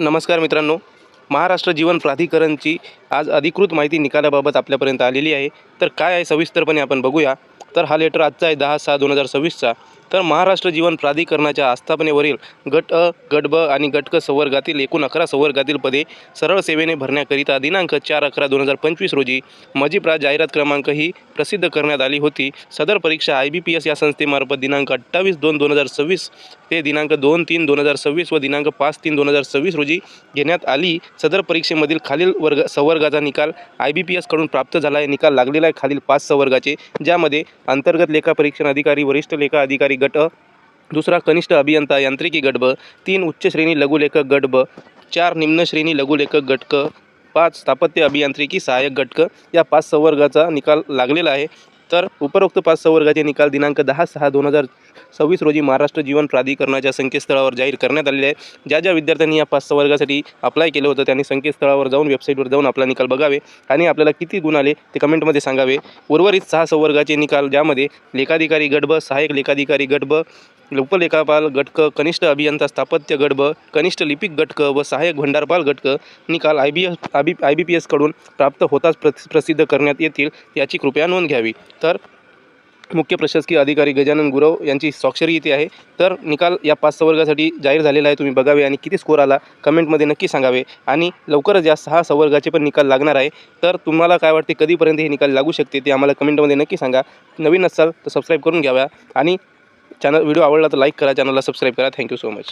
नमस्कार मित्रांनो, महाराष्ट्र जीवन प्राधिकरणची आज अधिकृत माहिती निकालाबाबत आपल्यापर्यंत आलेली आहे। तर काय आहे सविस्तरपणे आपण बघूया। तर हा लेटर आजचा आहे 10/6/2026चा। तर महाराष्ट्र जीवन प्राधिकरणाच्या आस्थापनेवरील गट अ, गट ब आणि गट क संवर्गातील एकूण 11 संवर्गातील पदे सरळ सेवेने भरण्याकरिता दिनांक 4/11/2025 रोजी मजिप्रा जाहिरात क्रमांक ही प्रसिद्ध करण्यात आली होती। सदर परीक्षा IBPS या संस्थेमार्फत दिनांक 28/2/2026 ते दिनांक 2/3/2026 व दिनांक 5/3/2026 रोजी घेण्यात आली। सदर परीक्षेमधील खालील संवर्गाचा निकाल IBPS कडून प्राप्त झाला आहे। निकाल लागलेला आहे खालील 5 संवर्गाचे, ज्यामध्ये अंतर्गत लेखा परीक्षण अधिकारी वरिष्ठ लेखा अधिकारी गट अ, दुसरा कनिष्ठ अभियंता यांत्रिकी गट ब, 3 उच्च श्रेणी लघुलेखक गट ब, 4 निम्न श्रेणी लघुलेखक गट क, 5 स्थापत्य अभियांत्रिकी सहाय्यक गट क या 5 संवर्गाचा निकाल लागलेला आहे। तर उपरोक्त 5 संवर्गाचे निकाल दिनांक 10/6/2026 रोजी महाराष्ट्र जीवन प्राधिकरणाच्या संकेतस्थळावर जाहीर करण्यात आलेले आहे। ज्या विद्यार्थ्यांनी या 5 संवर्गासाठी अप्लाय केलं होतं त्यांनी संकेतस्थळावर जाऊन वेबसाईटवर जाऊन आपला निकाल बघावे आणि आपल्याला किती गुण आले ते कमेंटमध्ये सांगावे। उर्वरित 6 संवर्गाचे निकाल, ज्यामध्ये लेखाधिकारी गट ब, सहाय्यक लेखाधिकारी गट ब, उपलेखापाल गट क, कनिष्ठ अभियंता स्थापत्य गट ब, कनिष्ठ लिपिक गट क व सहाय्यक भंडारपाल गट क निकाल IBPS कडून प्राप्त होताच प्रसिद्ध करण्यात येतील, याची कृपया नोंद घ्यावी। तर मुख्य प्रशासकीय अधिकारी गजानन गुरव यांची स्वाक्षरी इथे आहे। तर निकाल या 5 संवर्गासाठी जाहीर झालेला आहे, तुम्ही बघावे आणि किती स्कोर आला कमेंटमध्ये नक्की सांगावे। आणि लवकरच या 6 संवर्गाचे पण निकाल लागणार आहे। तर तुम्हाला काय वाटते कधीपर्यंत हे निकाल लागू शकते ते आम्हाला कमेंटमध्ये नक्की सांगा। नवीन असाल तर सबस्क्राईब करून घ्यावा आणि व्हिडिओ आवडला तर लाईक करा, चॅनलला सबस्क्राईब करा। Thank you so much.